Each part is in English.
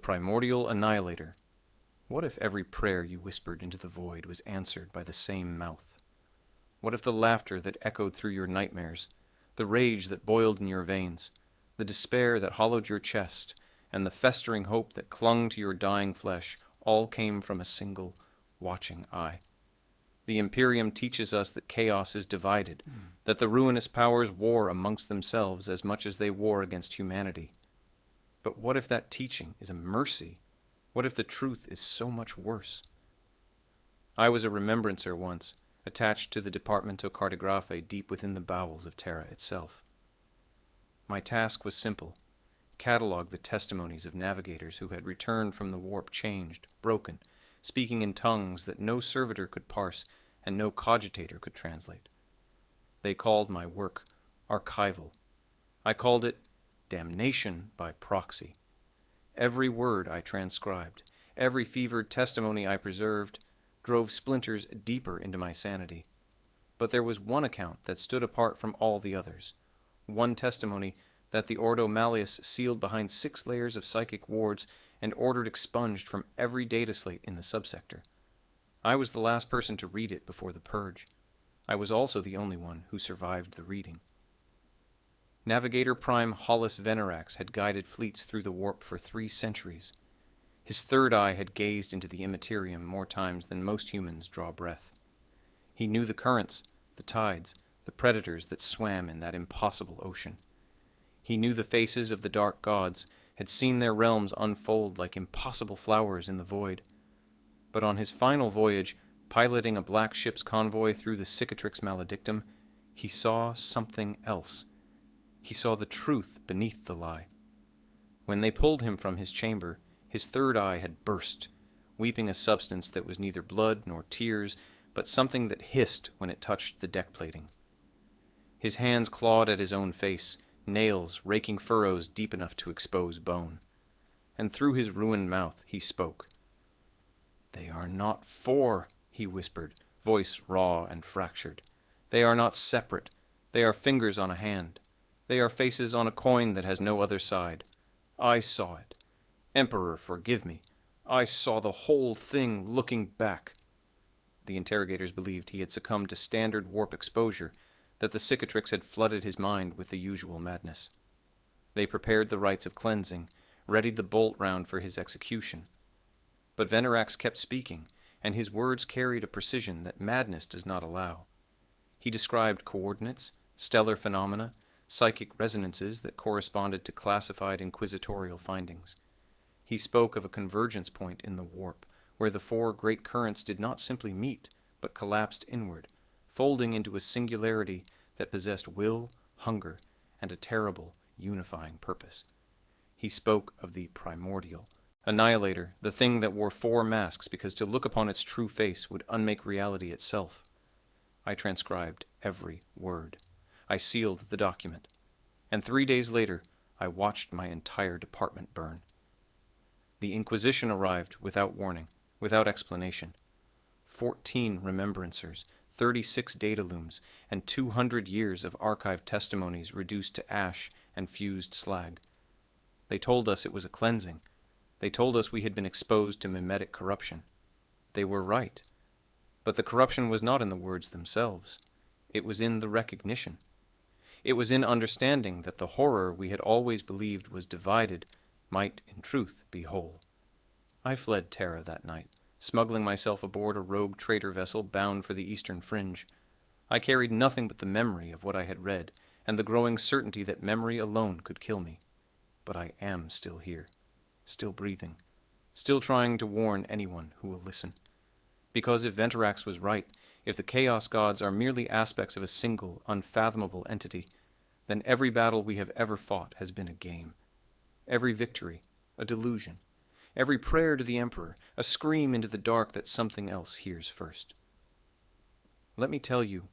Primordial Annihilator. What if every prayer you whispered into the void was answered by the same mouth? What if the laughter that echoed through your nightmares, the rage that boiled in your veins, the despair that hollowed your chest, and the festering hope that clung to your dying flesh all came from a single, watching eye? The Imperium teaches us that chaos is divided, that the ruinous powers war amongst themselves as much as they war against humanity. But what if that teaching is a mercy? What if the truth is so much worse? I was a remembrancer once, attached to the Departamento Cartographe deep within the bowels of Terra itself. My task was simple: catalog the testimonies of navigators who had returned from the warp changed, broken, speaking in tongues that no servitor could parse and no cogitator could translate. They called my work archival. I called it damnation by proxy. Every word I transcribed, every fevered testimony I preserved, drove splinters deeper into my sanity. But there was one account that stood apart from all the others, one testimony that the Ordo Malleus sealed behind 6 layers of psychic wards and ordered expunged from every data slate in the subsector. I was the last person to read it before the purge. I was also the only one who survived the reading. Navigator Prime Hollis Venerax had guided fleets through the warp for 3 centuries. His third eye had gazed into the immaterium more times than most humans draw breath. He knew the currents, the tides, the predators that swam in that impossible ocean. He knew the faces of the dark gods, had seen their realms unfold like impossible flowers in the void. But on his final voyage, piloting a black ship's convoy through the Cicatrix Maledictum, he saw something else. He saw the truth beneath the lie. When they pulled him from his chamber, his third eye had burst, weeping a substance that was neither blood nor tears, but something that hissed when it touched the deck plating. His hands clawed at his own face, nails raking furrows deep enough to expose bone. And through his ruined mouth he spoke. "They are not 4, he whispered, voice raw and fractured. "They are not separate. They are fingers on a hand. They are faces on a coin that has no other side. I saw it. Emperor, forgive me. I saw the whole thing looking back." The interrogators believed he had succumbed to standard warp exposure, that the cicatrix had flooded his mind with the usual madness. They prepared the rites of cleansing, readied the bolt round for his execution. But Venerax kept speaking, and his words carried a precision that madness does not allow. He described coordinates, stellar phenomena, psychic resonances that corresponded to classified inquisitorial findings. He spoke of a convergence point in the warp, where the 4 great currents did not simply meet, but collapsed inward, folding into a singularity that possessed will, hunger, and a terrible, unifying purpose. He spoke of the Primordial Annihilator, the thing that wore 4 masks because to look upon its true face would unmake reality itself. I transcribed every word. I sealed the document. And 3 days later, I watched my entire department burn. The Inquisition arrived without warning, without explanation. 14 remembrancers, 36 data looms, and 200 years of archived testimonies reduced to ash and fused slag. They told us it was a cleansing. They told us we had been exposed to mimetic corruption. They were right. But the corruption was not in the words themselves. It was in the recognition. It was in understanding that the horror we had always believed was divided might, in truth, be whole. I fled Terra that night, smuggling myself aboard a rogue trader vessel bound for the eastern fringe. I carried nothing but the memory of what I had read, and the growing certainty that memory alone could kill me. But I am still here, still breathing, still trying to warn anyone who will listen. Because if Venerax was right, if the Chaos Gods are merely aspects of a single, unfathomable entity, then every battle we have ever fought has been a game. Every victory, a delusion. Every prayer to the Emperor, a scream into the dark that something else hears first. Let me tell you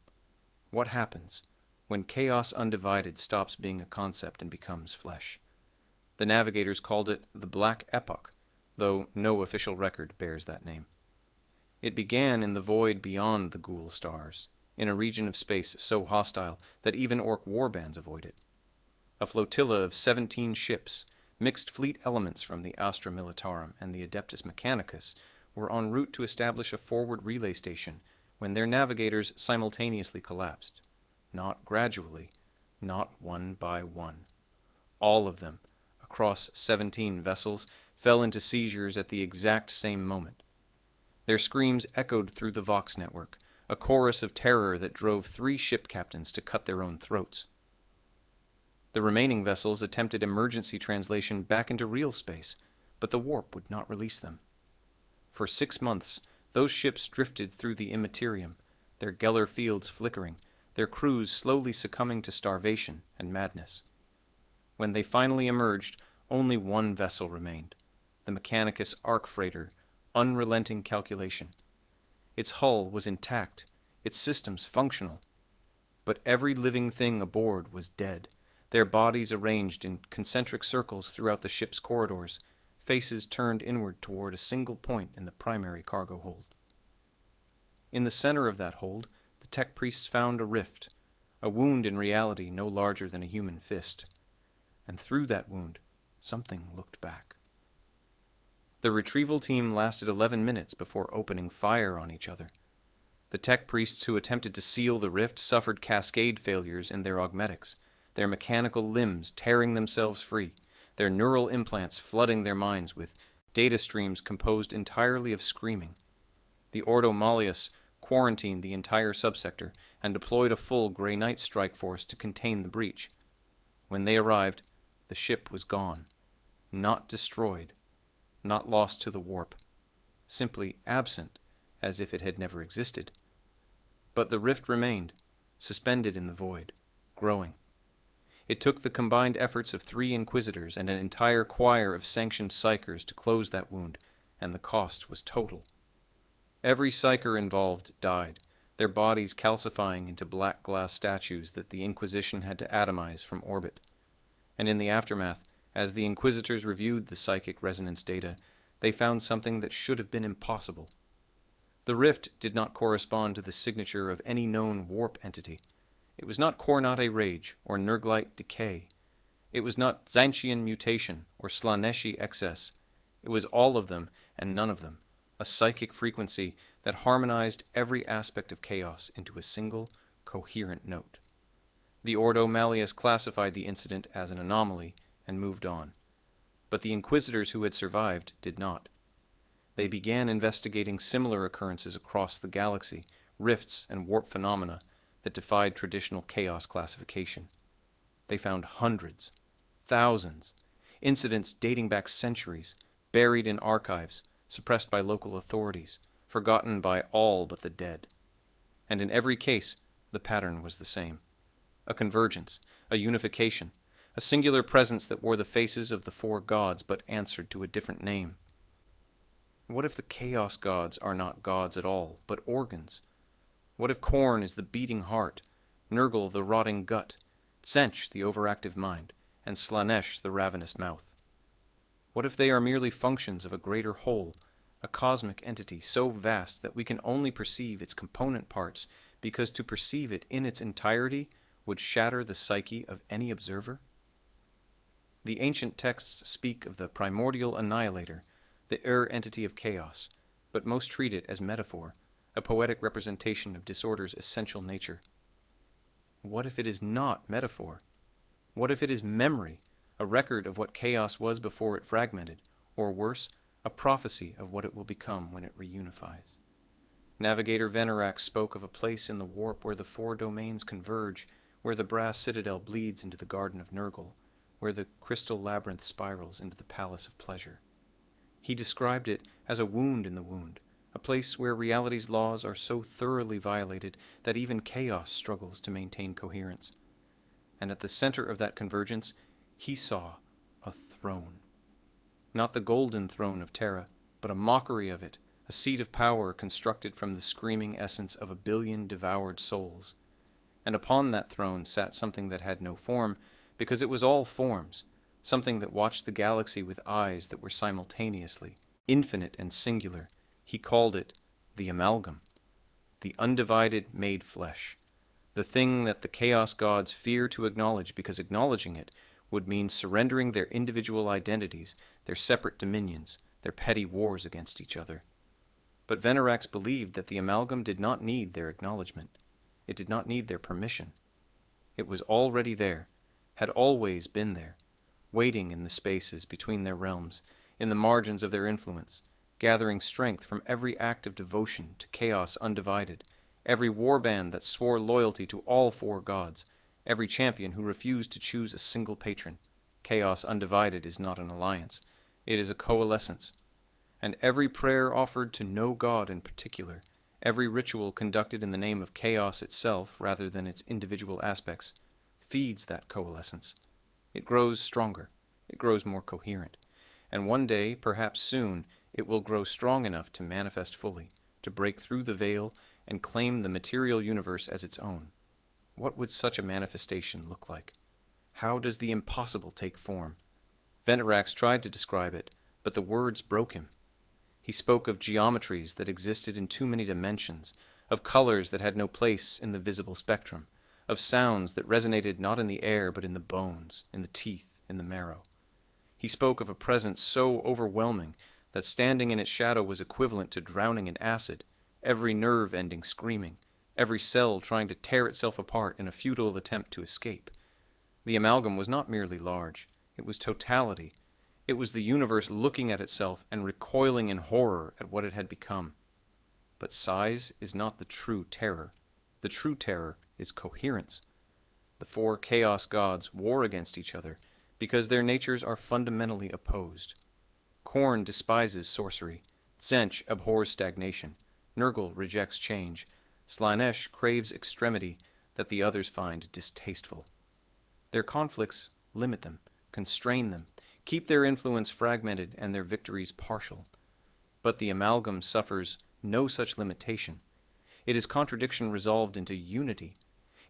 what happens when chaos undivided stops being a concept and becomes flesh. The navigators called it the Black Epoch, though no official record bears that name. It began in the void beyond the ghoul stars, in a region of space so hostile that even orc warbands avoid it. A flotilla of 17 ships, Mixed fleet elements from the Astra Militarum and the Adeptus Mechanicus were en route to establish a forward relay station when their navigators simultaneously collapsed. Not gradually, not one by one. All of them, across 17 vessels, fell into seizures at the exact same moment. Their screams echoed through the Vox network, a chorus of terror that drove 3 ship captains to cut their own throats. The remaining vessels attempted emergency translation back into real space, but the warp would not release them. For 6 months, those ships drifted through the immaterium, their Geller fields flickering, their crews slowly succumbing to starvation and madness. When they finally emerged, only one vessel remained, the Mechanicus Arc Freighter, Unrelenting Calculation. Its hull was intact, its systems functional. But every living thing aboard was dead, their bodies arranged in concentric circles throughout the ship's corridors, faces turned inward toward a single point in the primary cargo hold. In the center of that hold, the tech priests found a rift, a wound in reality no larger than a human fist. And through that wound, something looked back. The retrieval team lasted 11 minutes before opening fire on each other. The tech priests who attempted to seal the rift suffered cascade failures in their augmetics, their mechanical limbs tearing themselves free, their neural implants flooding their minds with data streams composed entirely of screaming. The Ordo Malleus quarantined the entire subsector and deployed a full Grey Knight strike force to contain the breach. When they arrived, the ship was gone, not destroyed, not lost to the warp, simply absent as if it had never existed. But the rift remained, suspended in the void, growing. It took the combined efforts of 3 Inquisitors and an entire choir of sanctioned psychers to close that wound, and the cost was total. Every psyker involved died, their bodies calcifying into black glass statues that the Inquisition had to atomize from orbit. And in the aftermath, as the Inquisitors reviewed the psychic resonance data, they found something that should have been impossible. The rift did not correspond to the signature of any known warp entity. It was not Khornate rage or Nurglite decay. It was not Tzeentchian mutation or Slaaneshi excess. It was all of them and none of them, a psychic frequency that harmonized every aspect of chaos into a single, coherent note. The Ordo Malleus classified the incident as an anomaly and moved on. But the Inquisitors who had survived did not. They began investigating similar occurrences across the galaxy, rifts and warp phenomena that defied traditional chaos classification. They found hundreds, thousands, incidents dating back centuries, buried in archives, suppressed by local authorities, forgotten by all but the dead. And in every case, the pattern was the same. A convergence, a unification, a singular presence that wore the faces of the 4 gods but answered to a different name. What if the Chaos gods are not gods at all, but organs? What if Khorne is the beating heart, Nurgle the rotting gut, Tzeentch the overactive mind, and Slaanesh the ravenous mouth? What if they are merely functions of a greater whole, a cosmic entity so vast that we can only perceive its component parts because to perceive it in its entirety would shatter the psyche of any observer? The ancient texts speak of the Primordial Annihilator, the entity of chaos, but most treat it as metaphor, a poetic representation of disorder's essential nature. What if it is not metaphor? What if it is memory, a record of what chaos was before it fragmented, or worse, a prophecy of what it will become when it reunifies? Navigator Venerak spoke of a place in the warp where the 4 domains converge, where the brass citadel bleeds into the garden of Nurgle, where the crystal labyrinth spirals into the palace of pleasure. He described it as a wound in the wound, a place where reality's laws are so thoroughly violated that even chaos struggles to maintain coherence. And at the center of that convergence, he saw a throne. Not the golden throne of Terra, but a mockery of it, a seat of power constructed from the screaming essence of 1 billion devoured souls. And upon that throne sat something that had no form, because it was all forms, something that watched the galaxy with eyes that were simultaneously infinite and singular. He called it the Amalgam, the undivided made flesh, the thing that the Chaos gods fear to acknowledge because acknowledging it would mean surrendering their individual identities, their separate dominions, their petty wars against each other. But Venerax believed that the amalgam did not need their acknowledgement. It did not need their permission. It was already there, had always been there, waiting in the spaces between their realms, in the margins of their influence, gathering strength from every act of devotion to Chaos Undivided, every warband that swore loyalty to all four gods, every champion who refused to choose a single patron. Chaos Undivided is not an alliance, it is a coalescence. And every prayer offered to no god in particular, every ritual conducted in the name of chaos itself rather than its individual aspects, feeds that coalescence. It grows stronger, it grows more coherent, and one day, perhaps soon, it will grow strong enough to manifest fully, to break through the veil and claim the material universe as its own. What would such a manifestation look like? How does the impossible take form? Venerax tried to describe it, but the words broke him. He spoke of geometries that existed in too many dimensions, of colors that had no place in the visible spectrum, of sounds that resonated not in the air but in the bones, in the teeth, in the marrow. He spoke of a presence so overwhelming that standing in its shadow was equivalent to drowning in acid, every nerve ending screaming, every cell trying to tear itself apart in a futile attempt to escape. The amalgam was not merely large, it was totality. It was the universe looking at itself and recoiling in horror at what it had become. But size is not the true terror. The true terror is coherence. The four chaos gods war against each other because their natures are fundamentally opposed. Khorne despises sorcery. Tzeentch abhors stagnation. Nurgle rejects change. Slaanesh craves extremity that the others find distasteful. Their conflicts limit them, constrain them, keep their influence fragmented and their victories partial. But the amalgam suffers no such limitation. It is contradiction resolved into unity.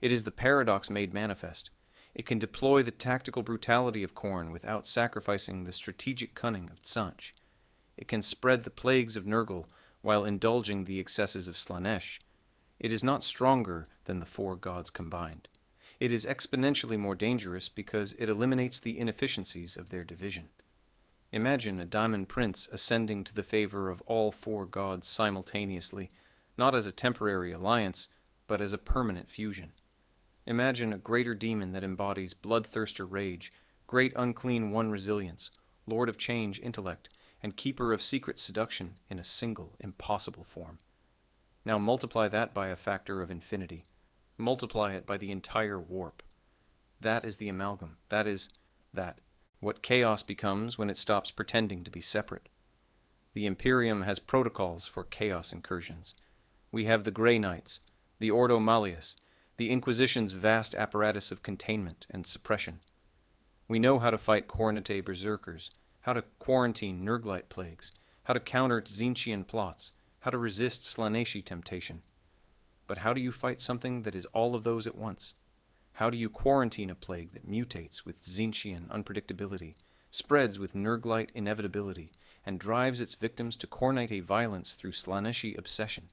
It is the paradox made manifest. It can deploy the tactical brutality of Khorne without sacrificing the strategic cunning of Tzeentch. It can spread the plagues of Nurgle while indulging the excesses of Slaanesh. It is not stronger than the four gods combined. It is exponentially more dangerous because it eliminates the inefficiencies of their division. Imagine a Diamond Prince ascending to the favor of all four gods simultaneously, not as a temporary alliance, but as a permanent fusion. Imagine a greater demon that embodies bloodthirster rage, great unclean one resilience, lord of change intellect, and keeper of secret seduction in a single, impossible form. Now multiply that by a factor of infinity. Multiply it by the entire warp. That is the amalgam. That is what chaos becomes when it stops pretending to be separate. The Imperium has protocols for chaos incursions. We have the Grey Knights, the Ordo Malleus, the Inquisition's vast apparatus of containment and suppression. We know how to fight Khornate berserkers, how to quarantine Nurglite plagues, how to counter Tzeentchian plots, how to resist Slaaneshi temptation. But how do you fight something that is all of those at once? How do you quarantine a plague that mutates with Tzeentchian unpredictability, spreads with Nurglite inevitability, and drives its victims to Khornate violence through Slaaneshi obsession?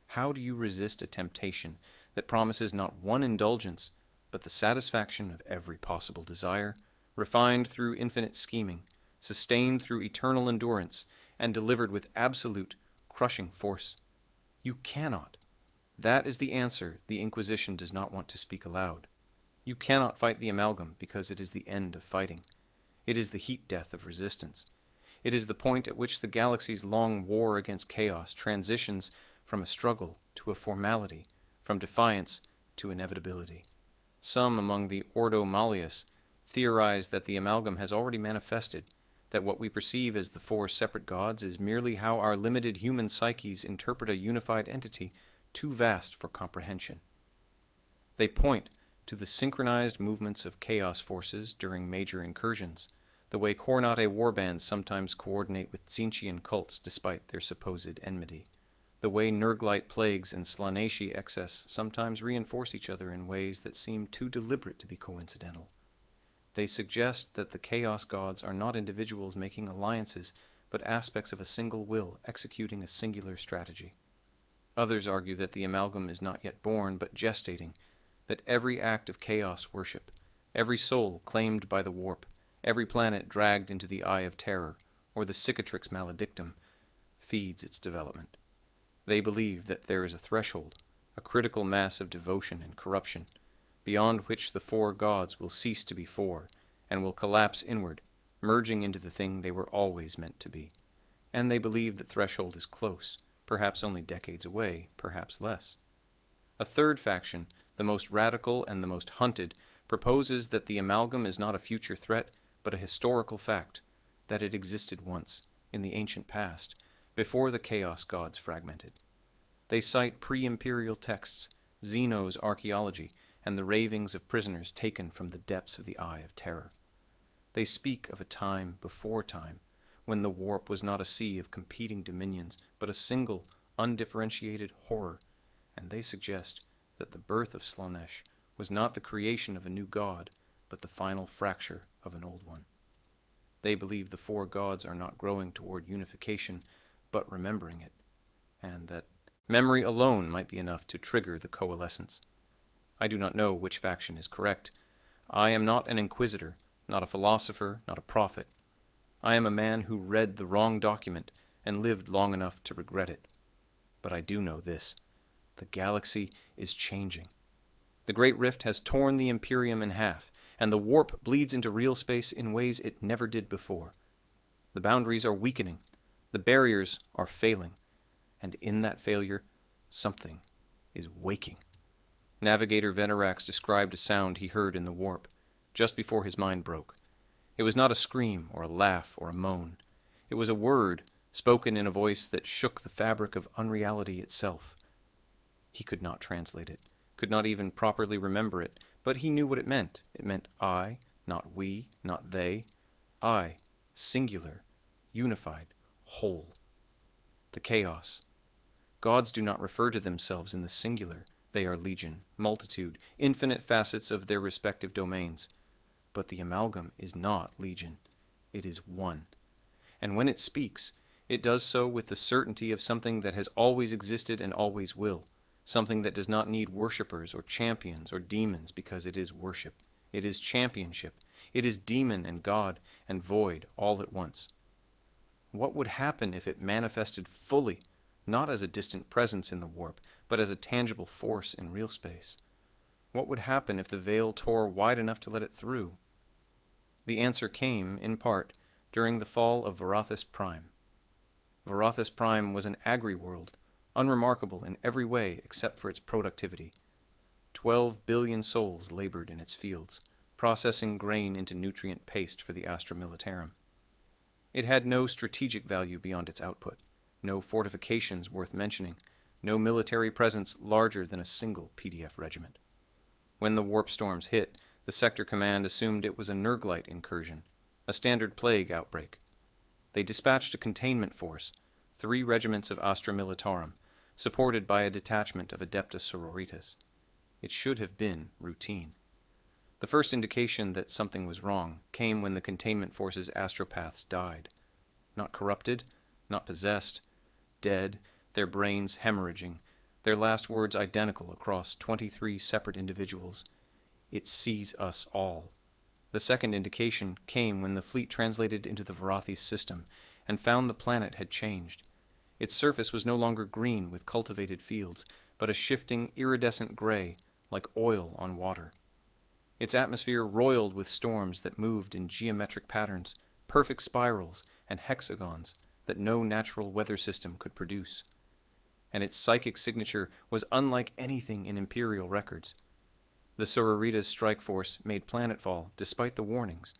How do you resist a temptation that promises not one indulgence, but the satisfaction of every possible desire, refined through infinite scheming, sustained through eternal endurance, and delivered with absolute, crushing force? You cannot. That is the answer the Inquisition does not want to speak aloud. You cannot fight the amalgam because it is the end of fighting. It is the heat death of resistance. It is the point at which the galaxy's long war against chaos transitions from a struggle to a formality, from defiance to inevitability. Some among the Ordo Malleus theorize that the amalgam has already manifested, that what we perceive as the four separate gods is merely how our limited human psyches interpret a unified entity too vast for comprehension. They point to the synchronized movements of chaos forces during major incursions, the way Khornate warbands sometimes coordinate with Tzeentchian cults despite their supposed enmity, the way Nurglite plagues and Slaaneshi excess sometimes reinforce each other in ways that seem too deliberate to be coincidental. They suggest that the chaos gods are not individuals making alliances, but aspects of a single will executing a singular strategy. Others argue that the amalgam is not yet born, but gestating, that every act of chaos worship, Every soul claimed by the warp, every planet dragged into the Eye of Terror, or the Cicatrix Maledictum, feeds its development. They believe that there is a threshold, a critical mass of devotion and corruption, beyond which the four gods will cease to be four, and will collapse inward, merging into the thing they were always meant to be. And they believe the threshold is close, perhaps only decades away, perhaps less. A third faction, the most radical and the most hunted, proposes that the amalgam is not a future threat, but a historical fact, that it existed once, in the ancient past, before the Chaos Gods fragmented. They cite pre-imperial texts, Zeno's archaeology, and the ravings of prisoners taken from the depths of the Eye of Terror. They speak of a time before time, when the warp was not a sea of competing dominions, but a single, undifferentiated horror, and they suggest that the birth of Slaanesh was not the creation of a new god, but the final fracture of an old one. They believe the four gods are not growing toward unification, but remembering it, and that memory alone might be enough to trigger the coalescence. I do not know which faction is correct. I am not an inquisitor, not a philosopher, not a prophet. I am a man who read the wrong document and lived long enough to regret it. But I do know this: the galaxy is changing. The Great Rift has torn the Imperium in half, and the warp bleeds into real space in ways it never did before. The boundaries are weakening, the barriers are failing, and in that failure, something is waking. Navigator Venerax described a sound he heard in the warp, just before his mind broke. It was not a scream or a laugh or a moan. It was a word spoken in a voice that shook the fabric of unreality itself. He could not translate it, could not even properly remember it, but he knew what it meant. It meant I, not we, not they. I, singular, unified, whole. The chaos. Gods do not refer to themselves in the singular. They are legion, multitude, infinite facets of their respective domains. But the amalgam is not legion. It is one. And when it speaks, it does so with the certainty of something that has always existed and always will, something that does not need worshippers or champions or demons because it is worship. It is championship. It is demon and god and void all at once. What would happen if it manifested fully, not as a distant presence in the warp, but as a tangible force in real space? What would happen if the veil tore wide enough to let it through? The answer came, in part, during the fall of Varathus Prime. Varathus Prime was an agri-world, unremarkable in every way except for its productivity. 12 billion souls labored in its fields, processing grain into nutrient paste for the Astra Militarum. It had no strategic value beyond its output, no fortifications worth mentioning, no military presence larger than a single PDF regiment. When the warp storms hit, the sector command assumed it was a Nurglite incursion, a standard plague outbreak. They dispatched a containment force, 3 regiments of Astra Militarum, supported by a detachment of Adepta Sororitas. It should have been routine. The first indication that something was wrong came when the containment force's astropaths died. Not corrupted, not possessed, dead, their brains hemorrhaging, their last words identical across 23 separate individuals. It sees us all. The second indication came when the fleet translated into the Varathis system and found the planet had changed. Its surface was no longer green with cultivated fields, but a shifting, iridescent gray, like oil on water. Its atmosphere roiled with storms that moved in geometric patterns, perfect spirals and hexagons that no natural weather system could produce. And its psychic signature was unlike anything in Imperial records. The Sororitas strike force made planetfall despite the warnings.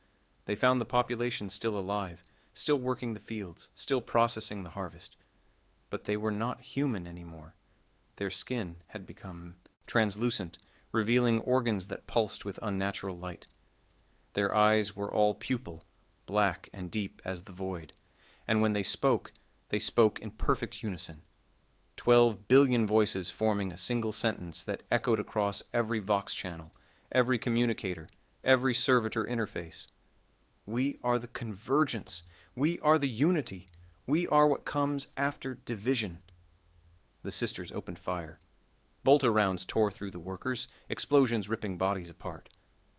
They found the population still alive, still working the fields, still processing the harvest. But they were not human anymore. Their skin had become translucent, revealing organs that pulsed with unnatural light. Their eyes were all pupil, black and deep as the void, and when they spoke in perfect unison. 12 billion voices forming a single sentence that echoed across every Vox channel, every communicator, every servitor interface. We are the convergence. We are the unity. We are what comes after division. The sisters opened fire. Bolter rounds tore through the workers, explosions ripping bodies apart.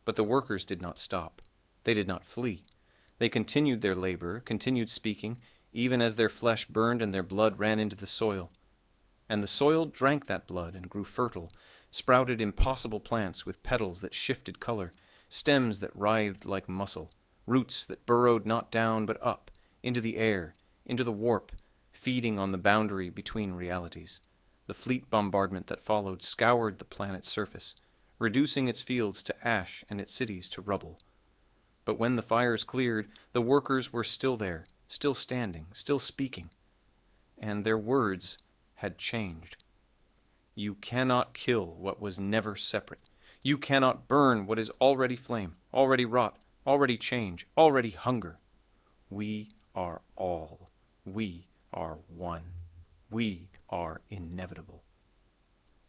But the workers did not stop. They did not flee. They continued their labor, continued speaking, even as their flesh burned and their blood ran into the soil. And the soil drank that blood and grew fertile, sprouted impossible plants with petals that shifted color, stems that writhed like muscle, roots that burrowed not down but up, into the air, into the warp, feeding on the boundary between realities. The fleet bombardment that followed scoured the planet's surface, reducing its fields to ash and its cities to rubble. But when the fires cleared, the workers were still there, still standing, still speaking. And their words had changed. You cannot kill what was never separate. You cannot burn what is already flame, already rot, already change, already hunger. We are all. We are one. We are inevitable.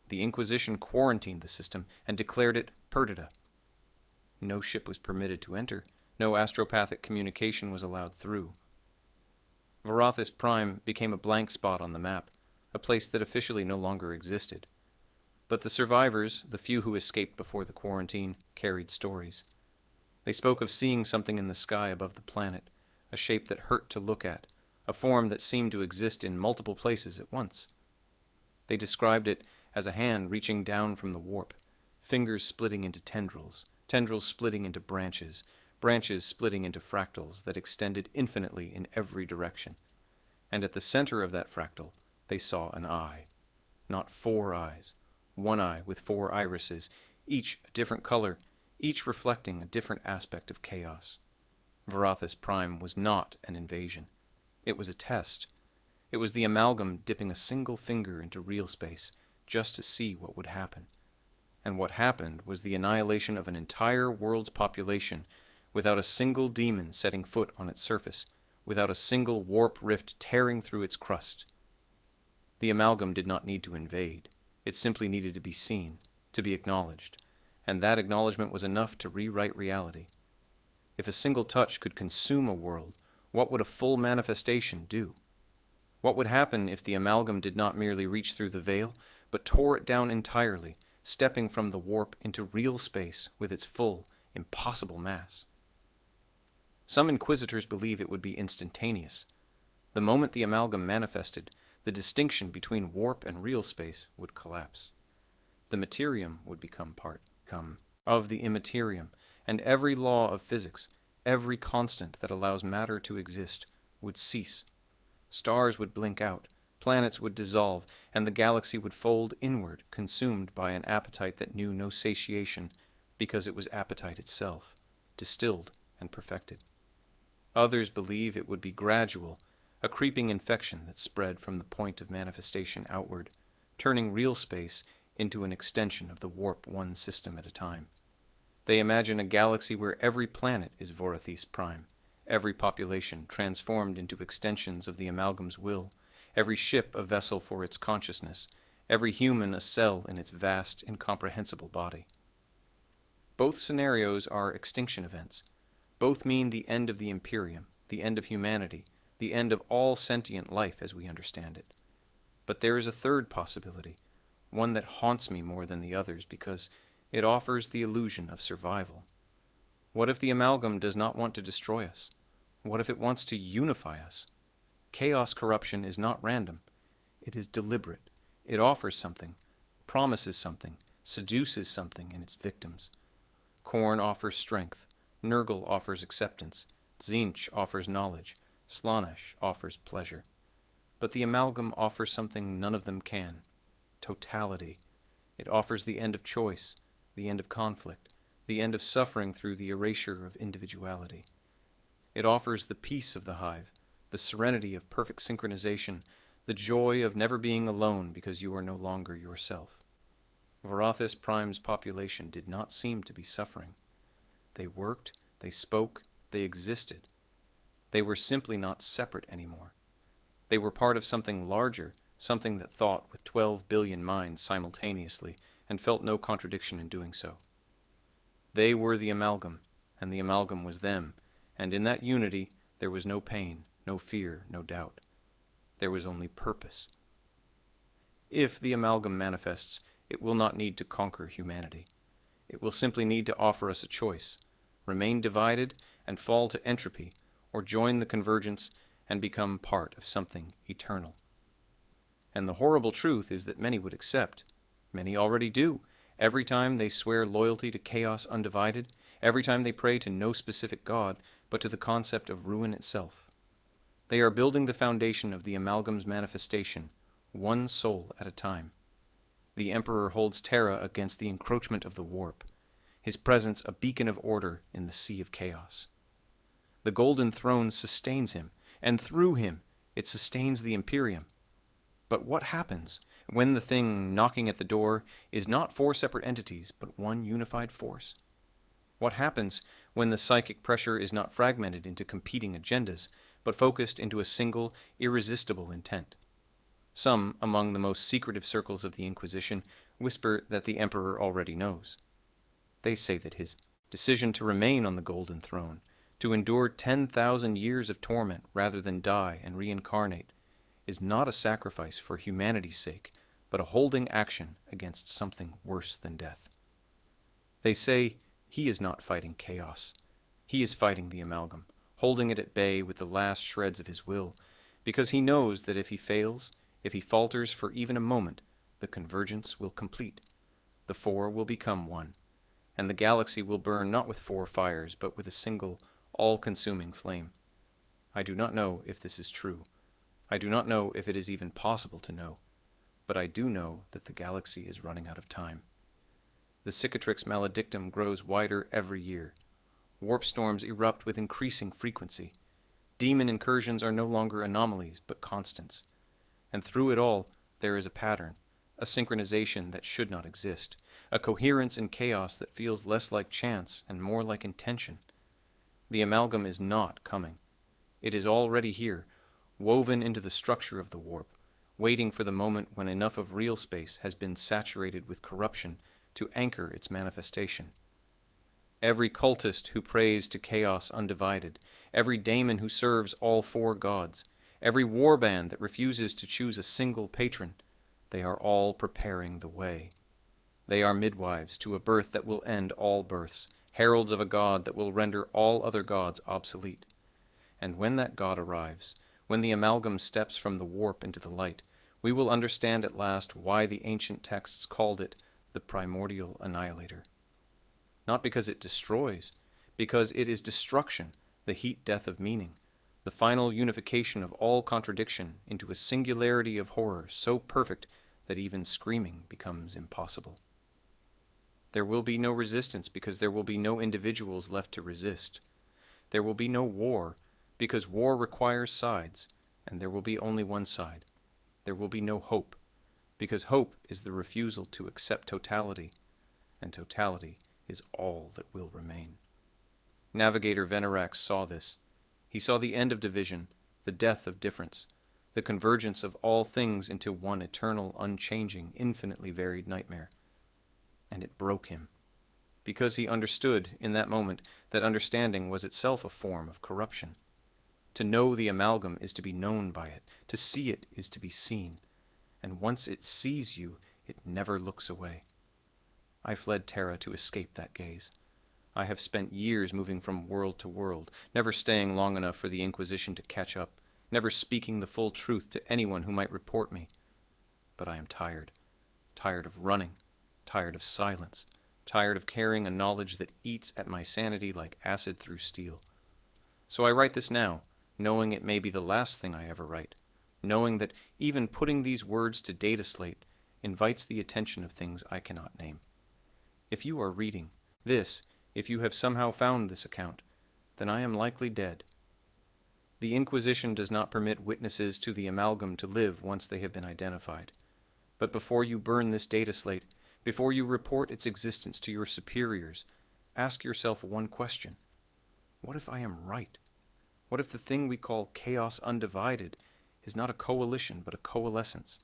The Inquisition quarantined the system and declared it perdita. No ship was permitted to enter. No astropathic communication was allowed through. Varathis Prime became a blank spot on the map, a place that officially no longer existed. But the survivors, the few who escaped before the quarantine, carried stories. They spoke of seeing something in the sky above the planet, a shape that hurt to look at, a form that seemed to exist in multiple places at once. They described it as a hand reaching down from the warp, fingers splitting into tendrils, tendrils splitting into branches, branches splitting into fractals that extended infinitely in every direction. And at the center of that fractal, they saw an eye. Not 4 eyes, one eye with 4 irises, each a different color, each reflecting a different aspect of chaos. Varathis Prime was not an invasion. It was a test. It was the amalgam dipping a single finger into real space, just to see what would happen. And what happened was the annihilation of an entire world's population, without a single demon setting foot on its surface, without a single warp rift tearing through its crust. The amalgam did not need to invade. It simply needed to be seen, to be acknowledged, and that acknowledgement was enough to rewrite reality. If a single touch could consume a world, what would a full manifestation do? What would happen if the amalgam did not merely reach through the veil, but tore it down entirely, stepping from the warp into real space with its full, impossible mass? Some inquisitors believe it would be instantaneous. The moment the amalgam manifested, the distinction between warp and real space would collapse. The materium would become part of the immaterium, and every law of physics, every constant that allows matter to exist, would cease. Stars would blink out, planets would dissolve, and the galaxy would fold inward, consumed by an appetite that knew no satiation, because it was appetite itself, distilled and perfected. Others believe it would be gradual, a creeping infection that spread from the point of manifestation outward, turning real space into an extension of the Warp 1 system at a time. They imagine a galaxy where every planet is Varathis Prime, every population transformed into extensions of the amalgam's will, every ship a vessel for its consciousness, every human a cell in its vast, incomprehensible body. Both scenarios are extinction events. Both mean the end of the Imperium, the end of humanity, the end of all sentient life as we understand it. But there is a third possibility, one that haunts me more than the others because it offers the illusion of survival. What if the amalgam does not want to destroy us? What if it wants to unify us? Chaos corruption is not random. It is deliberate. It offers something, promises something, seduces something in its victims. Khorne offers strength. Nurgle offers acceptance. Tzeentch offers knowledge. Slaanesh offers pleasure. But the amalgam offers something none of them can. Totality. It offers the end of choice, the end of conflict, the end of suffering through the erasure of individuality. It offers the peace of the hive, the serenity of perfect synchronization, the joy of never being alone because you are no longer yourself. Varathis Prime's population did not seem to be suffering. They worked, they spoke, they existed. They were simply not separate anymore. They were part of something larger, something that thought with 12 billion minds simultaneously and felt no contradiction in doing so. They were the amalgam, and the amalgam was them, and in that unity there was no pain, no fear, no doubt. There was only purpose. If the amalgam manifests, it will not need to conquer humanity. It will simply need to offer us a choice: remain divided and fall to entropy, or join the convergence and become part of something eternal. And the horrible truth is that many would accept. Many already do. Every time they swear loyalty to chaos undivided, every time they pray to no specific god, but to the concept of ruin itself. They are building the foundation of the amalgam's manifestation, one soul at a time. The Emperor holds Terra against the encroachment of the warp, his presence a beacon of order in the sea of chaos. The Golden Throne sustains him, and through him it sustains the Imperium. But what happens when the thing knocking at the door is not four separate entities, but one unified force? What happens when the psychic pressure is not fragmented into competing agendas, but focused into a single, irresistible intent? Some, among the most secretive circles of the Inquisition, whisper that the Emperor already knows. They say that his decision to remain on the Golden Throne, to endure 10,000 years of torment rather than die and reincarnate, is not a sacrifice for humanity's sake, but a holding action against something worse than death. They say he is not fighting chaos. He is fighting the amalgam, holding it at bay with the last shreds of his will, because he knows that if he fails, if he falters for even a moment, the convergence will complete. The four will become one, and the galaxy will burn not with four fires, but with a single, all-consuming flame. I do not know if this is true. I do not know if it is even possible to know, but I do know that the galaxy is running out of time. The cicatrix maledictum grows wider every year. Warp storms erupt with increasing frequency. Demon incursions are no longer anomalies, but constants. And through it all, there is a pattern, a synchronization that should not exist, a coherence in chaos that feels less like chance and more like intention. The amalgam is not coming. It is already here, woven into the structure of the warp, waiting for the moment when enough of real space has been saturated with corruption to anchor its manifestation. Every cultist who prays to chaos undivided, every daemon who serves all four gods, every warband that refuses to choose a single patron, they are all preparing the way. They are midwives to a birth that will end all births, heralds of a god that will render all other gods obsolete. And when that god arrives, when the amalgam steps from the warp into the light, we will understand at last why the ancient texts called it the Primordial Annihilator. Not because it destroys, because it is destruction, the heat-death of meaning, the final unification of all contradiction into a singularity of horror so perfect that even screaming becomes impossible. There will be no resistance because there will be no individuals left to resist. There will be no war because war requires sides, and there will be only one side. There will be no hope because hope is the refusal to accept totality, and totality is all that will remain. Navigator Venerax saw this. He saw the end of division, the death of difference, the convergence of all things into one eternal, unchanging, infinitely varied nightmare. And it broke him, because he understood in that moment that understanding was itself a form of corruption. To know the amalgam is to be known by it, to see it is to be seen, and once it sees you, it never looks away. I fled Terra to escape that gaze. I have spent years moving from world to world, never staying long enough for the Inquisition to catch up, never speaking the full truth to anyone who might report me. But I am tired. Tired of running. Tired of silence. Tired of carrying a knowledge that eats at my sanity like acid through steel. So I write this now, knowing it may be the last thing I ever write, knowing that even putting these words to data slate invites the attention of things I cannot name. If you are reading this, if you have somehow found this account, then I am likely dead. The Inquisition does not permit witnesses to the amalgam to live once they have been identified. But before you burn this data slate, before you report its existence to your superiors, ask yourself one question. What if I am right? What if the thing we call chaos undivided is not a coalition but a coalescence?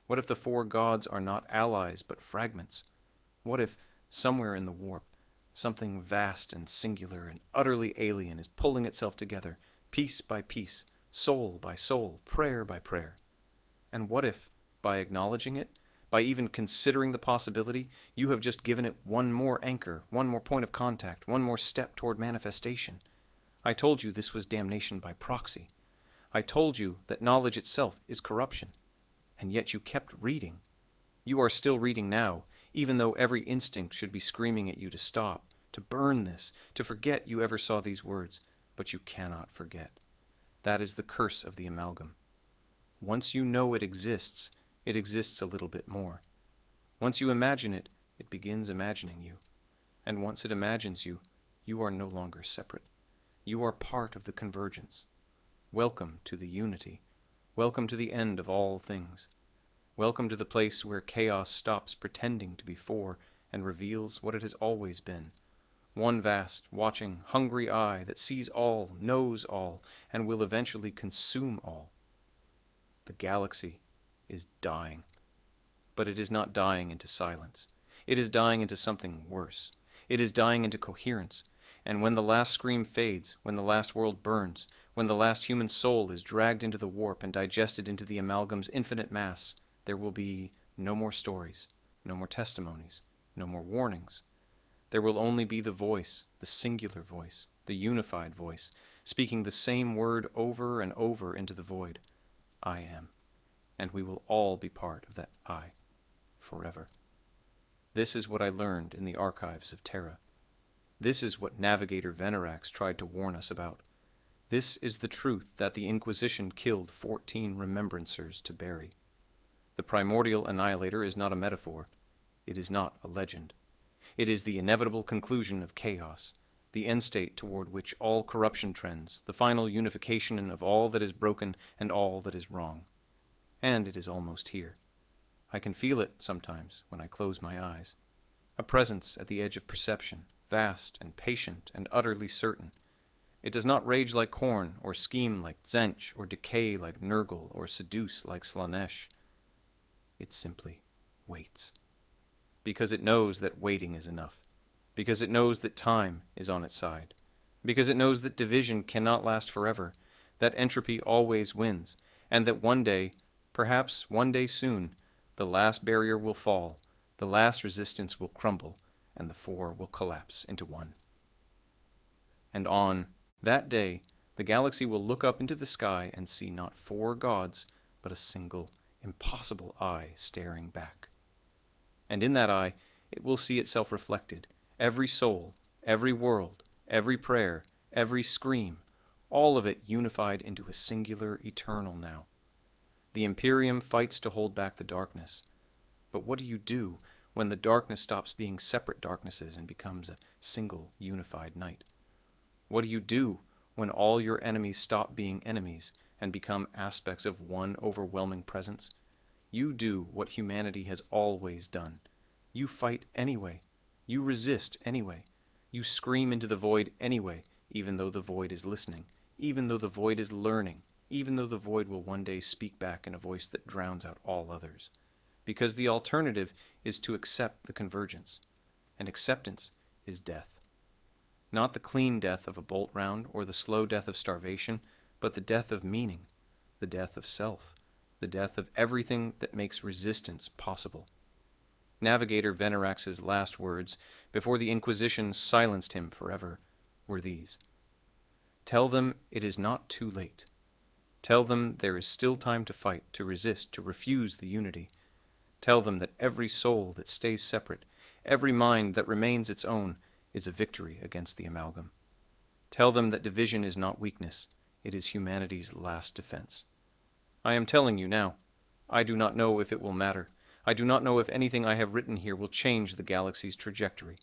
What if the four gods are not allies but fragments? What if, somewhere in the warp, something vast and singular and utterly alien is pulling itself together, piece by piece, soul by soul, prayer by prayer? And what if, by acknowledging it, By even considering the possibility, you have just given it one more anchor, one more point of contact, one more step toward manifestation. I told you this was damnation by proxy. I told you that knowledge itself is corruption. And yet you kept reading. You are still reading now, even though every instinct should be screaming at you to stop, to burn this, to forget you ever saw these words. But you cannot forget. That is the curse of the amalgam. Once you know it exists a little bit more. Once you imagine it, it begins imagining you. And once it imagines you, you are no longer separate. You are part of the convergence. Welcome to the unity. Welcome to the end of all things. Welcome to the place where chaos stops pretending to be for and reveals what it has always been. One vast, watching, hungry eye that sees all, knows all, and will eventually consume all. The galaxy is dying. But it is not dying into silence. It is dying into something worse. It is dying into coherence. And when the last scream fades, when the last world burns, when the last human soul is dragged into the warp and digested into the amalgam's infinite mass, there will be no more stories, no more testimonies, no more warnings. There will only be the voice, the singular voice, the unified voice, speaking the same word over and over into the void. I am. And we will all be part of that I, forever. This is what I learned in the archives of Terra. This is what Navigator Venerax tried to warn us about. This is the truth that the Inquisition killed 14 remembrancers to bury. The Primordial Annihilator is not a metaphor. It is not a legend. It is the inevitable conclusion of chaos, the end state toward which all corruption trends, the final unification of all that is broken and all that is wrong. And it is almost here. I can feel it sometimes when I close my eyes. A presence at the edge of perception, vast and patient and utterly certain. It does not rage like Khorne, or scheme like Tzeentch, or decay like Nurgle, or seduce like Slaanesh. It simply waits. Because it knows that waiting is enough. Because it knows that time is on its side. Because it knows that division cannot last forever, that entropy always wins, and that one day, perhaps one day soon, the last barrier will fall, the last resistance will crumble, and the four will collapse into one. And on that day, the galaxy will look up into the sky and see not 4 gods, but a single, impossible eye staring back. And in that eye, it will see itself reflected, every soul, every world, every prayer, every scream, all of it unified into a singular eternal now. The Imperium fights to hold back the darkness. But what do you do when the darkness stops being separate darknesses and becomes a single unified night? What do you do when all your enemies stop being enemies and become aspects of one overwhelming presence? You do what humanity has always done. You fight anyway. You resist anyway. You scream into the void anyway, even though the void is listening, even though the void is learning, even though the void will one day speak back in a voice that drowns out all others. Because the alternative is to accept the convergence, and acceptance is death. Not the clean death of a bolt round or the slow death of starvation, but the death of meaning, the death of self, the death of everything that makes resistance possible. Navigator Venerax's last words, before the Inquisition silenced him forever, were these: "Tell them it is not too late. Tell them there is still time to fight, to resist, to refuse the unity. Tell them that every soul that stays separate, every mind that remains its own, is a victory against the amalgam. Tell them that division is not weakness, it is humanity's last defense. I am telling you now. I do not know if it will matter. I do not know if anything I have written here will change the galaxy's trajectory.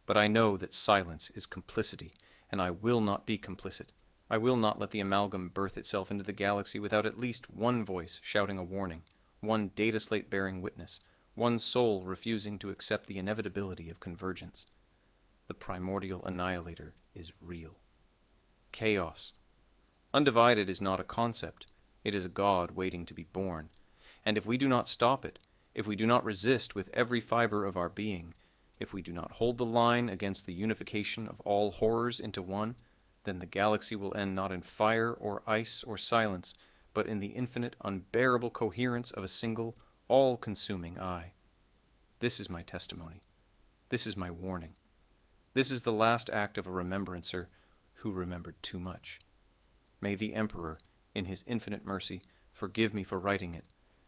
But I know that silence is complicity, and I will not be complicit. I will not let the amalgam birth itself into the galaxy without at least one voice shouting a warning, one data slate bearing witness, one soul refusing to accept the inevitability of convergence. The Primordial Annihilator is real. Chaos. Undivided is not a concept. It is a god waiting to be born. And if we do not stop it, if we do not resist with every fiber of our being, if we do not hold the line against the unification of all horrors into one, then the galaxy will end not in fire or ice or silence, but in the infinite, unbearable coherence of a single, all-consuming eye. This is my testimony. This is my warning. This is the last act of a remembrancer who remembered too much. May the Emperor, in his infinite mercy, forgive me for writing it,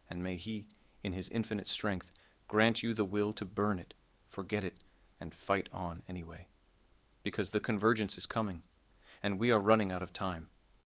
and may he, in his infinite strength, grant you the will to burn it, forget it, and fight on anyway. Because the convergence is coming, and we are running out of time.